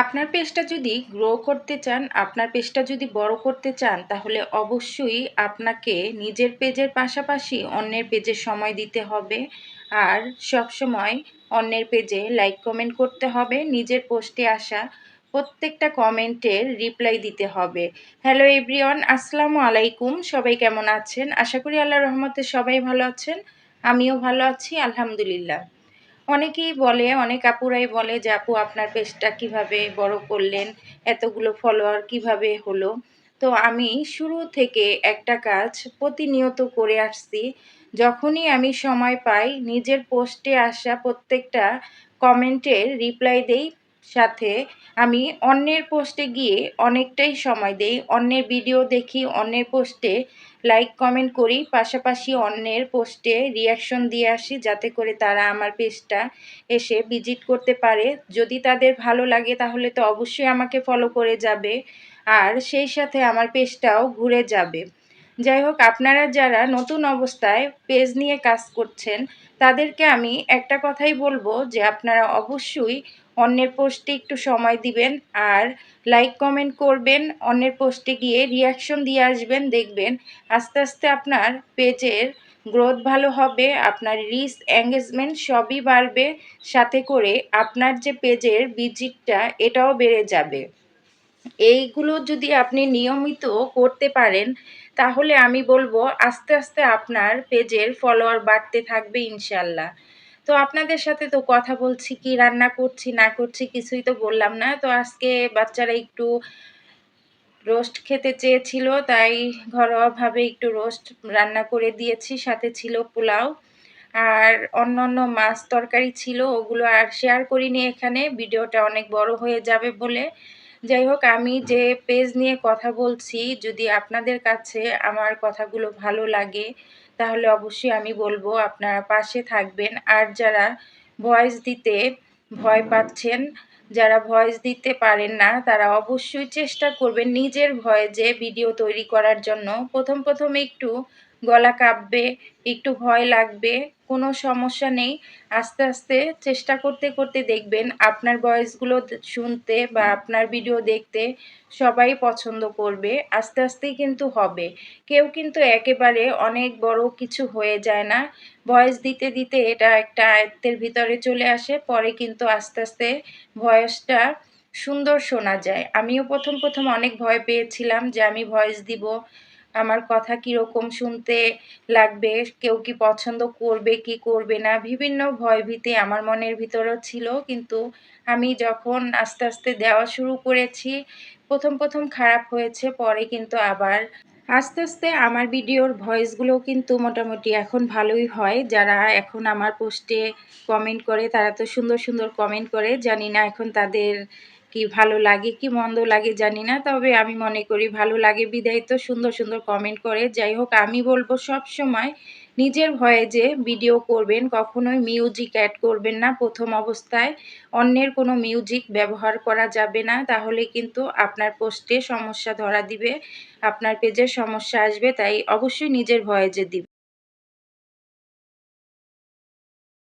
আপনার পেজটা যদি গ্রো করতে চান, আপনার পেজটা যদি বড় করতে চান, তাহলে অবশ্যই আপনাকে নিজের পেজের পাশাপাশি অন্যের পেজে সময় দিতে হবে। আর সবসময় অন্যের পেজে লাইক কমেন্ট করতে হবে। নিজের পোস্টে আসা প্রত্যেকটা কমেন্টের রিপ্লাই দিতে হবে। হ্যালো এভরিওয়ান, আসসালামু আলাইকুম। সবাই কেমন আছেন? আশা করি আল্লাহর রহমতে সবাই ভালো আছেন। আমিও ভালো আছি, আলহামদুলিল্লাহ। অনেকেই বলে, অনেক আপুরাই বলে যে আপু আপনার পেজটা কিভাবে বড় করলেন, এতগুলো ফলোয়ার কিভাবে হলো। তো আমি শুরু থেকে একটা কাজ প্রতিনিয়ত করে আসছি। যখনই আমি সময় পাই নিজের পোস্টে আসা প্রত্যেকটা কমেন্টের রিপ্লাই দেই, সাথে আমি অন্যের পোস্টে গিয়ে অনেকটাই সময় দেই, অন্যের ভিডিও দেখি, অন্যের পোস্টে লাইক কমেন্ট করি, পাশাপাশি অন্যের পোস্টে রিয়াকশন দিয়ে আসি যাতে করে তারা আমার পেজটা এসে ভিজিট করতে পারে। যদি তাদের ভালো লাগে তাহলে তো অবশ্যই আমাকে ফলো করে যাবে, আর সেই সাথে আমার পেজটাও ঘুরে যাবে। যাই হোক, আপনারা যারা নতুন অবস্থায় পেজ নিয়ে কাজ করছেন তাদেরকে আমি একটা কথাই বলবো যে আপনারা অবশ্যই অন্যের পোস্টে একটু সময় দিবেন, আর লাইক কমেন্ট করবেন, অন্যের পোস্টে গিয়ে রিয়াকশন দিয়ে আসবেন। দেখবেন আস্তে আস্তে আপনার পেজের গ্রোথ ভালো হবে, আপনার রিচ এঙ্গেজমেন্ট সবই বাড়বে, সাথে করে আপনার যে পেজের ভিজিটটা এটাও বেড়ে যাবে। এইগুলো যদি আপনি নিয়মিত করতে পারেন তাহলে আমি বলবো আস্তে আস্তে আপনার পেজের ফলোয়ার বাড়তে থাকবে ইনশাল্লাহ। তো আপনাদের সাথে তো কথা বলছি, কি রান্না করছি না করছি কিছুই তো বললাম না। তো আজকে বাচ্চারা একটু রোস্ট খেতে চেয়েছিল, তাই ঘরোয়াভাবে একটু রোস্ট রান্না করে দিয়েছি, সাথে ছিল পোলাও আর অন্যান্য মাছ তরকারি ছিল, ওগুলো আর শেয়ার করিনি এখানে, ভিডিওটা অনেক বড় হয়ে যাবে বলে। যাই হোক, আমি যে পেজ নিয়ে কথা বলছি, যদি আপনাদের কাছে আমার কথাগুলো ভালো লাগে তাহলে অবশ্যই আমি বলবো আপনারা পাশে থাকবেন। আর যারা ভয়েস দিতে ভয় পাচ্ছেন, যারা ভয়েস দিতে পারেন না, তারা অবশ্যই চেষ্টা করবেন নিজের ভয়েসে ভিডিও তৈরি করার জন্য। প্রথম একটু গলা কাঁপবে, একটু ভয় লাগবে, কোনো সমস্যা নেই। আস্তে আস্তে চেষ্টা করতে করতে দেখবেন আপনার ভয়েসগুলো শুনতে বা আপনার ভিডিও দেখতে সবাই পছন্দ করবে। আস্তে আস্তেই কিন্তু হবে, কেউ কিন্তু একেবারে অনেক বড় কিছু হয়ে যায় না। ভয়েস দিতে দিতে এটা একটা আয়ত্তের ভিতরে চলে আসে, পরে কিন্তু আস্তে আস্তে ভয়েসটা সুন্দর শোনা যায়। আমিও প্রথম অনেক ভয় পেয়েছিলাম যে আমি ভয়েস দিব, আমার কথা কীরকম শুনতে লাগবে, কেউ কি পছন্দ করবে কি করবে না, বিভিন্ন ভয়ভীতি আমার মনের ভিতরেও ছিল। কিন্তু আমি যখন আস্তে আস্তে দেওয়া শুরু করেছি, প্রথম খারাপ হয়েছে, পরে কিন্তু আবার আস্তে আস্তে আমার ভিডিওর ভয়েসগুলোও কিন্তু মোটামুটি এখন ভালোই হয়। যারা এখন আমার পোস্টে কমেন্ট করে তারা তো সুন্দর সুন্দর কমেন্ট করে, জানি না এখন তাদের কি ভালো লাগে কি মন্দ লাগে জানি না, তবে আমি মনে করি ভালো লাগে বিধায় তো সুন্দর সুন্দর কমেন্ট করে। যাই হোক, আমি বলবো সব সময় নিজের ভয়েসে ভিডিও করবেন, কখনোই মিউজিক অ্যাড করবেন না প্রথম অবস্থায়। অন্যের কোনো মিউজিক ব্যবহার করা যাবে না, তাহলে কিন্তু আপনার পোস্টে সমস্যা ধরা দিবে, আপনার পেজে সমস্যা আসবে। তাই অবশ্যই নিজের ভয়েসে দিবেন।